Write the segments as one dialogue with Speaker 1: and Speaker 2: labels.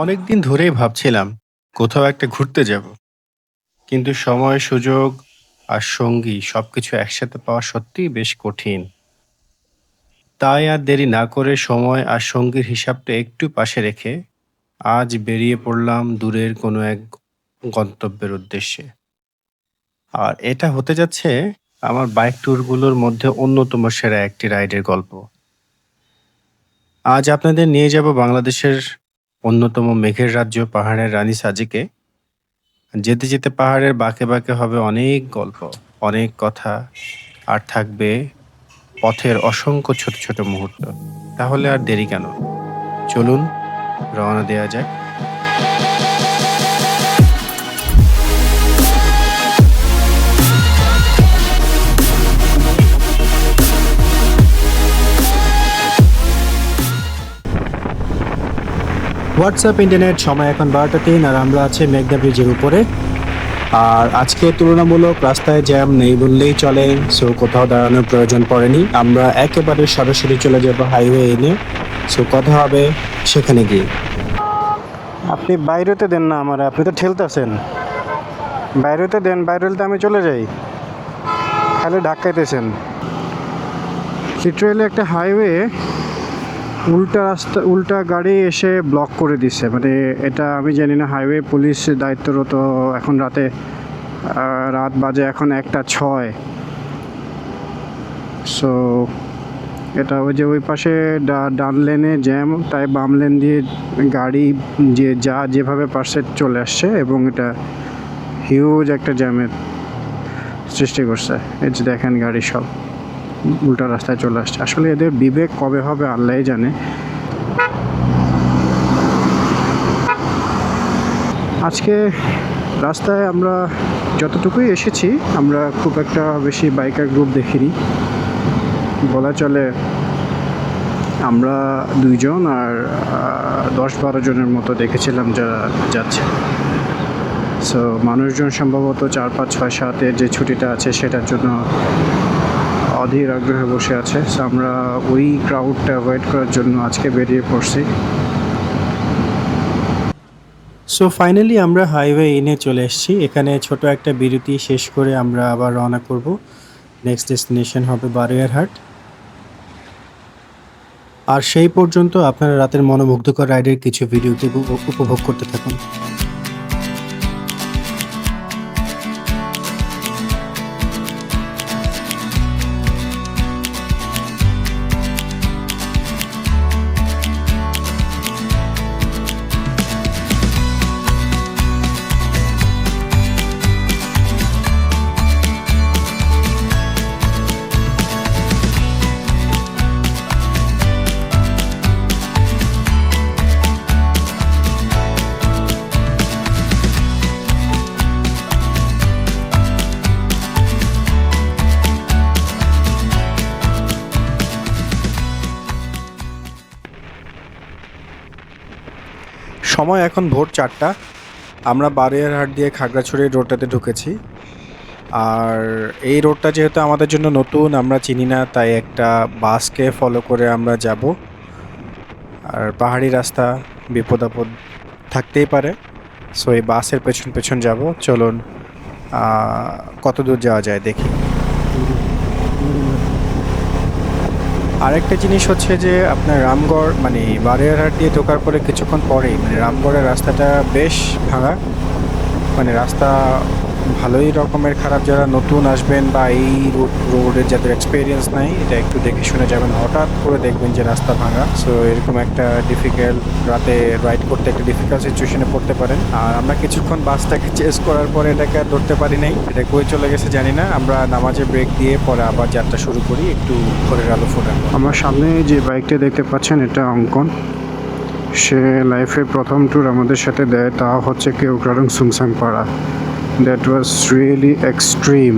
Speaker 1: অনেকদিন ধরেই ভাবছিলাম কোথাও একটা ঘুরতে যাব, কিন্তু সময়, সুযোগ আর সঙ্গী সবকিছু একসাথে পাওয়া সত্যিই বেশ কঠিন। তাই আর দেরি না করে সময় আর সঙ্গীর হিসাবটা একটু পাশে রেখে আজ বেরিয়ে পড়লাম দূরের কোনো এক গন্তব্যের উদ্দেশ্যে। আর এটা হতে যাচ্ছে আমার বাইক ট্যুরগুলোর মধ্যে অন্যতম সেরা একটি রাইডের গল্প। আজ আপনাদের নিয়ে যাব বাংলাদেশের অন্যতম মেঘের রাজ্য পাহাড়ের রানী সাজেকে। যেতে যেতে পাহাড়ের বাঁকে বাঁকে হবে অনেক গল্প, অনেক কথা, আর থাকবে পথের অসংখ্য ছোট ছোট মুহূর্ত। তাহলে আর দেরি কেন, চলুন রওনা দেওয়া যাক। হোয়াটসঅ্যাপ ইন্টারনেট, সময় এখন 12টা 3, আর আমরা আছি মেঘনা ব্রিজের উপরে। আর আজকে তুলনামূলক রাস্তায় জ্যাম নেই বললেই চলে, সো কোথাও দাঁড়ানোর প্রয়োজন পড়েনি। আমরা একেবারে সরাসরি চলে যাব হাইওয়ে এনে, সো কথা হবে সেখানে গিয়ে। আপনি বাইরেতে দেন না আমার, আপনি তো ঠেলতেছেন। বাইরেতে দেন, বাইরে হলে তো আমি চলে যাই, খালি ধাক্কাইতেছেন। লিটারেলি একটা হাইওয়ে উল্টা রাস্তা, উল্টা গাড়ি এসে ব্লক করে দিচ্ছে। মানে এটা আমি জানি না, হাইওয়ে পুলিশ দায়িত্বরত। এখন রাত বাজে এখন 1টা 6। সো এটা ওই যে ওই পাশে ডান লেনে জ্যাম, তাই বাম লেন দিয়ে গাড়ি যেভাবে পাশে চলে আসছে, এবং এটা হিউজ একটা জ্যামের সৃষ্টি করছে। এই যে দেখেন গাড়ি সব উল্টা রাস্তায় চলে আসছে। আসলে এদের বিবেক কবে হবে আল্লাহই জানে। আজকে রাস্তায় আমরা যতটুকুই এসেছি, আমরা খুব একটা বেশি বাইকার গ্রুপ দেখিনি বলা চলে। আমরা 2 জন আর 10-12 জনের মতো দেখেছিলাম যারা যাচ্ছে। সো মানুষজন সম্ভবত 4-5-6-7-এর যে ছুটিটা আছে সেটার জন্য অধীর আগ্রহে বসে আছে। সো আমরা ওই ক্রাউডটা অ্যাভয়েড করার জন্য আজকে বেরিয়ে পড়ছি। সো ফাইনালি আমরা হাইওয়ে ইনে চলে এসেছি। এখানে ছোট একটা বিরতি শেষ করে আমরা আবার রওনা করব। নেক্সট ডেস্টিনেশন হবে বারৈয়ারহাট। আর সেই পর্যন্ত আপনারা রাতের মনোমুগ্ধকর রাইডের কিছু ভিডিওতে উপভোগ করতে থাকুন। সময় এখন ভোর 4টা। আমরা বারৈয়ারহাট দিয়ে খাগড়াছড়ির রোডটাতে ঢুকেছি। আর এই রোডটা যেহেতু আমাদের জন্য নতুন, আমরা চিনি না, তাই একটা বাসকে ফলো করে আমরা যাব। আর পাহাড়ি রাস্তা, বিপদ আপদ থাকতেই পারে, সো এই বাসের পেছন পেছন যাব। চলুন কত দূর যাওয়া যায় দেখি। আরেকটা জিনিস হচ্ছে যে আপনার রামগড় মানে বারৈয়ারহাট দিয়ে ঢোকার পরে কিছুক্ষণ পরেই মানে রামগড়ের রাস্তাটা বেশ ভাঙা। মানে রাস্তা ভালোই রকমের খারাপ। যারা নতুন আসবেন বা এই রোডের যাদের এক্সপিরিয়েন্স নাই, এটা একটু দেখে শুনে যাবেন। হঠাৎ করে দেখবেন যে রাস্তা ভাঙা, সো এরকম একটা ডিফিকাল্ট, রাতে রাইড করতে একটা ডিফিকাল্ট সিচুয়েশনে পড়তে পারেন। আর আমরা কিছুক্ষণ বাসটাকে চেস করার পরে এটাকে আর ধরতে পারি নাই, এটা কই চলে গেছে জানি না। আমরা নামাজে ব্রেক দিয়ে পরে আবার যাত্রা শুরু করি একটু ভোরের আলো ফোটার। আমার সামনে যে বাইকটা দেখতে পাচ্ছেন, এটা অঙ্কন। সে লাইফে প্রথম ট্যুর আমাদের সাথে দেয়, তা হচ্ছে কেওক্রাডং সুমসাং পাড়া। That was really extreme.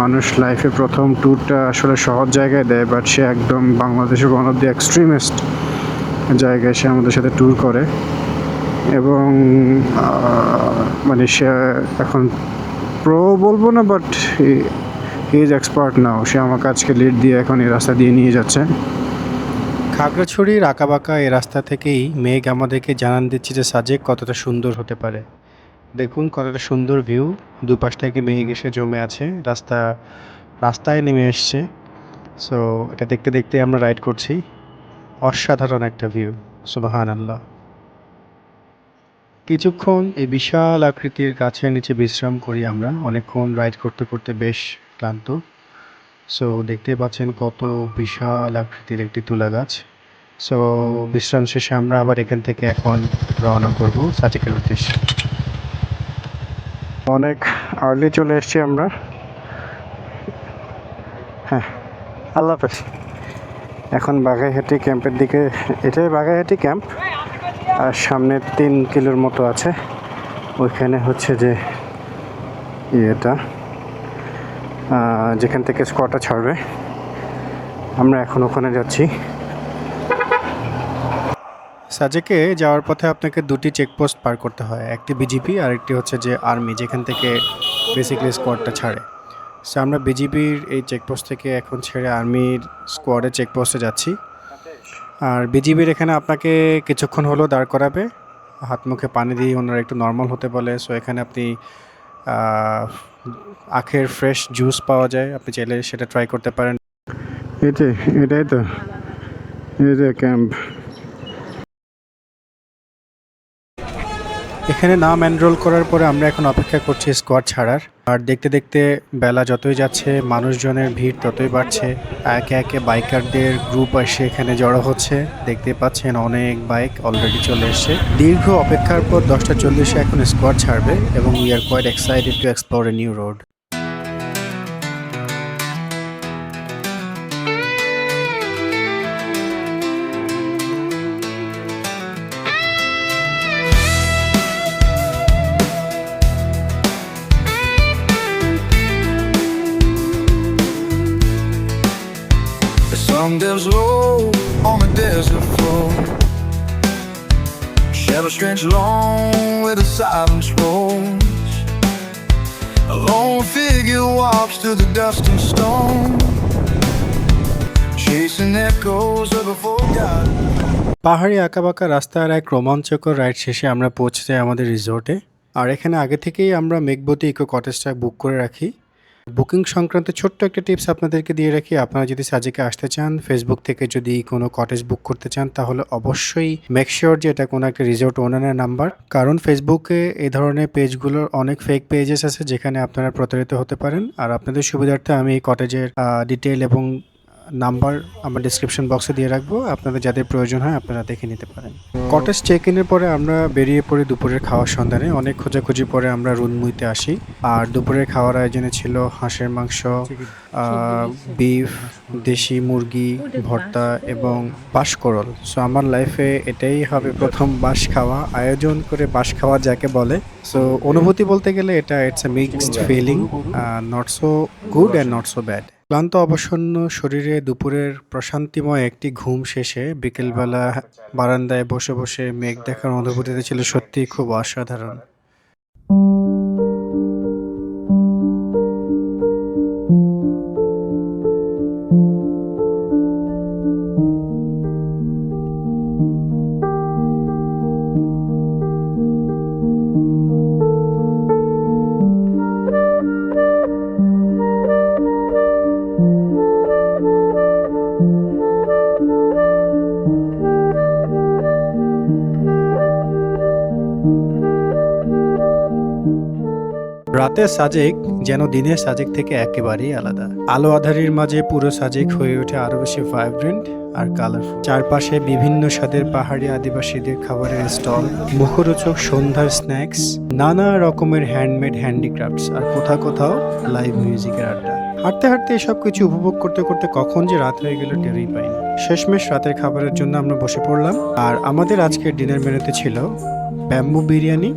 Speaker 1: মানুষ লাইফে প্রথম ট্যুরটা আসলে সহজ জায়গায় দেয়, বাট সে একদম বাংলাদেশের ওয়ান অফ দি এক্সট্রিমেস্ট জায়গায় সে আমাদের সাথে ট্যুর করে। এবং মানে সে এখন প্রো বলবো না, বাট হি ইজ এক্সপার্ট নাও। সে আমাকে আজকে লিড দিয়ে এখন এই রাস্তা দিয়ে নিয়ে যাচ্ছে। খাগড়াছড়ির আঁকাবাঁকা এই রাস্তা থেকেই মেঘ আমাদেরকে জানান দিচ্ছে যে সাজেক কতটা সুন্দর হতে পারে। দেখুন কতটা সুন্দর ভিউ, দুপাশ থেকে মেঘ এসে জমে আছে, রাস্তায় নেমে এসছে। সো এটা দেখতে দেখতে আমরা রাইড করছি। অসাধারণ একটা ভিউ, সুবহান আল্লাহ। কিছুক্ষণ এই বিশাল আকৃতির গাছের নিচে বিশ্রাম করি আমরা, অনেকক্ষণ রাইড করতে করতে বেশ ক্লান্ত। সো দেখতে পাচ্ছেন কত বিশাল আকৃতির একটি তুলা গাছ। সো বিশ্রাম শেষে আমরা আবার এখান থেকে এখন রওনা করব সাজেকের উদ্দেশ্যে। অনেক আর্লি চলে এসেছি আমরা। হ্যাঁ, আল্লাহ হাফেজ। এখন বাঘাইহাটি ক্যাম্পের দিকে, এটাই বাঘাইহাটি ক্যাম্প, আর সামনে 3 কিলোর মতো আছে, ওইখানে হচ্ছে যে ইয়েটা যেখান থেকে স্কোয়াডটা ছাড়বে। আমরা এখন ওখানে যাচ্ছি। সাজেকে যাওয়ার পথে আপনাকে 2টি চেকপোস্ট পার করতে হয়, একটি বিজিপি আর একটি হচ্ছে যে আর্মি, যেখান থেকে বেসিক্যালি স্কোয়াডটা ছাড়ে। সো আমরা বিজিবির এই চেকপোস্ট থেকে এখন ছেড়ে আর্মির স্কোয়াডের চেকপোস্টে যাচ্ছি। আর বিজিবির এখানে আপনাকে কিছুক্ষণ হলেও দাঁড় করাবে, হাত মুখে পানি দিয়ে ওনারা একটু নর্মাল হতে বলে। সো এখানে আপনি আখের ফ্রেশ জুস পাওয়া যায়, আপনি চাইলে সেটা ট্রাই করতে পারেন। এটাই তো এই যে ক্যাম্প। এখানে নাম এনরোল করার পরে আমরা এখন অপেক্ষা করছি স্কোয়াড ছাড়ার। আর দেখতে দেখতে বেলা যতই যাচ্ছে মানুষজনের ভিড় ততই বাড়ছে। একে একে বাইকারদের গ্রুপ এসে এখানে জড়ো হচ্ছে। দেখতে পাচ্ছেন অনেক বাইক অলরেডি চলে এসছে। দীর্ঘ অপেক্ষার পর 10:40 এখন স্কোয়াড ছাড়বে এবং we are quite excited to explore a new road.
Speaker 2: Some days low on the desert floor, shadows stretch long where the silence rolls. A lone figure walks through the dust and stone, chasing echoes of a forgotten.
Speaker 1: পাহাড়ি আঁকাবাঁকা রাস্তার এক রোমাঞ্চকর ride শেষে আমরা পৌঁছে যাই আমাদের রিসোর্টে। আর এখানে আগে থেকেই আমরা মেঘবতী ইকো কটেজটা বুক করে রাখি। বুকিং সংক্রান্ত ছোট্ট একটা টিপস আপনাদেরকে দিয়ে রাখি, আপনারা যদি সাজেকে আসতে চান, ফেসবুক থেকে যদি কোনো কটেজ বুক করতে চান, তাহলে অবশ্যই মেক শিওর যে এটা কোনো একটা রিসোর্ট ওনারের নাম্বার। কারণ ফেসবুকে এই ধরনের পেজগুলোর অনেক ফেক পেজেস আছে যেখানে আপনারা প্রতারিত হতে পারেন। আর আপনাদের সুবিধার্থে আমি এই কটেজের ডিটেল এবং নাম্বার আমার ডিসক্রিপশন বক্সে দিয়ে রাখবো, আপনাদের যাদের প্রয়োজন হয় আপনারা দেখে নিতে পারেন। কটেজ চেক ইনের পরে আমরা বেরিয়ে পড়ি দুপুরের খাওয়ার সন্ধানে। অনেক খোঁজাখুঁজি পরে আমরা রুনমুইতে আসি। আর দুপুরের খাওয়ার আয়োজনে ছিল হাঁসের মাংস, বিফ, দেশি মুরগি ভর্তা এবং বাঁশকরল। সো আমার লাইফে এটাই হবে প্রথম বাঁশ খাওয়া, আয়োজন করে বাঁশ খাওয়া যাকে বলে। সো অনুভূতি বলতে গেলে it's a mixed feeling, not so good and not so bad. ক্লান্ত অবসন্ন শরীরে দুপুরের প্রশান্তিময় একটি ঘুম শেষে বিকেলবেলা বারান্দায় বসে বসে মেঘ দেখার অনুভূতিতে ছিল সত্যিই খুব অসাধারণ। রাতের সাজেক যেন দিনের সাজেক থেকে একেবারেই আলাদা। আলো আঁধারির মাঝে পুরো সাজেক হয়ে ওঠে আরো বেশি ভাইব্রেন্ট আর কালারফুল। চারপাশে বিভিন্ন স্বাদের পাহাড়ি আদিবাসীদের খাবারের স্টল, মুখরোচক সন্ধ্যার স্ন্যাক্স, নানা রকমের হ্যান্ডমেড হ্যান্ডিক্রাফটস, আর কোথাও কোথাও লাইভ মিউজিকের আড্ডা। হাঁটতে হাঁটতে এসব কিছু উপভোগ করতে করতে কখন যে রাত হয়ে গেল টেরই পাইনি। শেষমেশ রাতের খাবারের জন্য আমরা বসে পড়লাম। আর আমাদের আজকের ডিনার মেনুতে ছিল bamboo biryani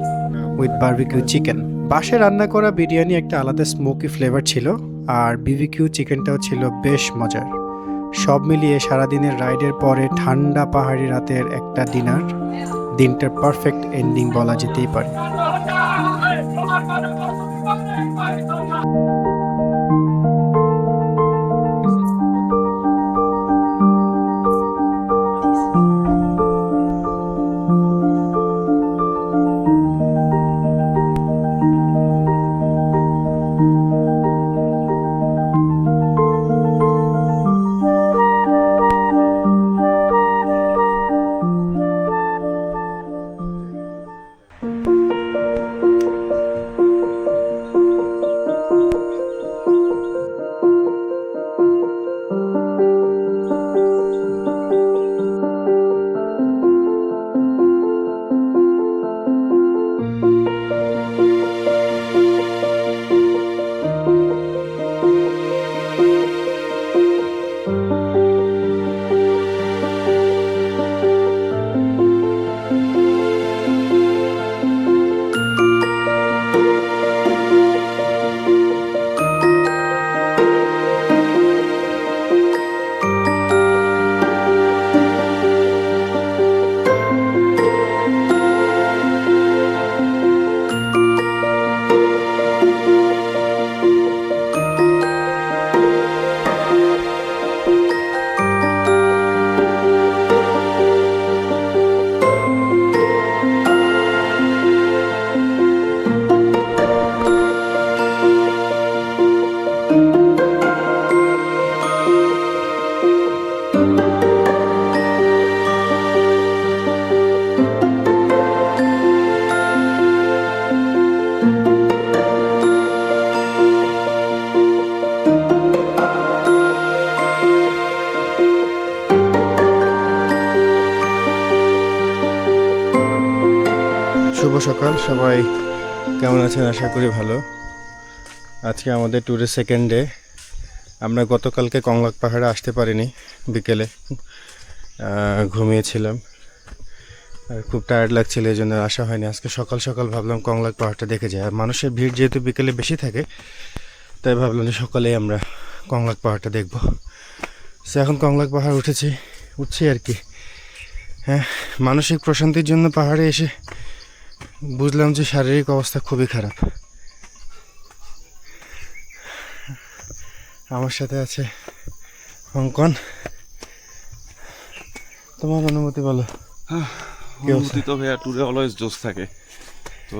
Speaker 1: with barbecue chicken. বাসে রান্না করা বিরিয়ানি একটা আলাদা স্মোকি ফ্লেভার ছিল, আর বিবিকিউ চিকেনটাও ছিল বেশ মজার। সব মিলিয়ে সারাদিনের রাইডের পরে ঠান্ডা পাহাড়ি রাতের একটা ডিনার দিনটার পারফেক্ট এন্ডিং বলা যেতেই পারে। সকাল সবাই, কেমন আছেন? আশা করি ভালো। আজকে আমাদের ট্যুরের সেকেন্ড ডে। আমরা গতকালকে কংলাক পাহাড়ে আসতে পারিনি, বিকেলে ঘুমিয়েছিলাম আর খুব টায়ার্ড লাগছিল, এই জন্য আসা হয়নি। আজকে সকাল সকাল ভাবলাম কংলাক পাহাড়টা দেখে যায়। আর মানুষের ভিড় যেহেতু বিকেলে বেশি থাকে, তাই ভাবলাম যে সকালেই আমরা কংলাক পাহাড়টা দেখব। সে এখন কংলাক পাহাড় উঠছি আর কি। হ্যাঁ, মানসিক প্রশান্তির জন্য পাহাড়ে এসে বুঝলাম যে শারীরিক অবস্থা খুবই খারাপ। আমার সাথে আছে অঙ্কন। তোমার অনুমতি বলো। কি অবস্থা?
Speaker 3: অনুভূতি তো ভাইয়া ট্যুরে অলওয়েজ জোশ থাকে। তো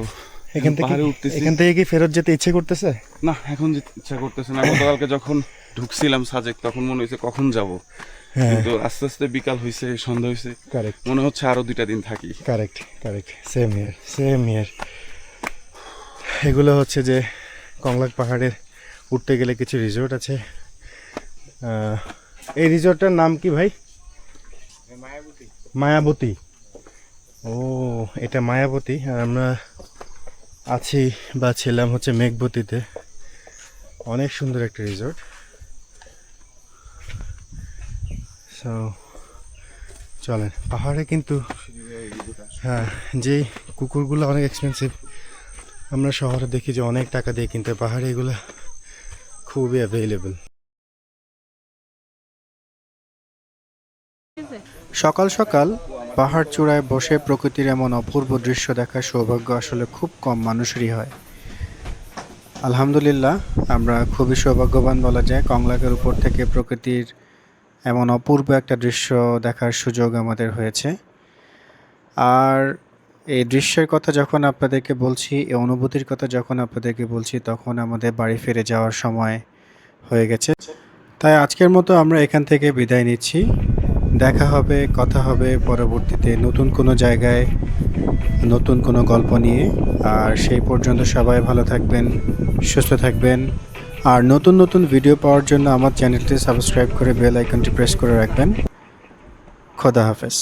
Speaker 1: এখান থেকে
Speaker 3: পাহাড়ে উঠতেছি।
Speaker 1: এখান থেকে কি ফেরত যেতে ইচ্ছে করতেছে?
Speaker 3: না, এখন যেতে ইচ্ছা করতেছে না। গতকালকে যখন ঢুকছিলাম সাজেক, তখন মনে হয়েছে কখন যাব,
Speaker 1: হ্যাঁ,
Speaker 3: কিন্তু আস্তে আস্তে বিকাল হয়েছে, সন্ধ্যা হয়েছে,
Speaker 1: কারেক্ট
Speaker 3: মনে হচ্ছে আরো 2টা দিন থাকি।
Speaker 1: কারেক্ট কারেক্ট, সেম ইয়ার। এগুলো হচ্ছে যে কংলাক পাহাড়ে উঠতে গেলে কিছু রিসোর্ট আছে। এই রিসোর্টটার নাম কি ভাই? মায়াবতী। ও, এটা মায়াবতী। আর আমরা আছি বা ছিলাম হচ্ছে মেঘবতীতে। অনেক সুন্দর একটা রিসোর্ট। সো চলেন। পাহাড়ে কিন্তু হ্যাঁ, যেই কুকুরগুলো অনেক এক্সপেন্সিভ, আমরা শহরে দেখি যে অনেক টাকা দিয়ে কিনতে, পাহাড়ে এগুলো খুবই অ্যাভেলেবল। সকাল সকাল পাহাড় চূড়ায় বসে প্রকৃতির এমন অপূর্ব দৃশ্য দেখার সৌভাগ্য আসলে খুব কম মানুষেরই হয়। আলহামদুলিল্লাহ, আমরা খুবই সৌভাগ্যবান বলা যায়। কংলাকের উপর থেকে প্রকৃতির এমন অপূর্ব একটা দৃশ্য দেখার সুযোগ আমাদের হয়েছে। আর এই দৃশ্যের কথা যখন আপনাদেরকে বলছি, এই অনুভূতির কথা যখন আপনাদেরকে বলছি, তখন আমাদের বাড়ি ফিরে যাওয়ার সময় হয়ে গেছে। তাই আজকের মতো আমরা এখান থেকে বিদায় নিচ্ছি। দেখা হবে, কথা হবে পরবর্তীতে নতুন কোনো জায়গায়, নতুন কোনো গল্প নিয়ে। আর সেই পর্যন্ত সবাই ভালো থাকবেন, সুস্থ থাকবেন। আর নতুন নতুন ভিডিও পাওয়ার জন্য আমার চ্যানেলটি সাবস্ক্রাইব করে বেল আইকনটি প্রেস করে রাখবেন। খোদা হাফেজ।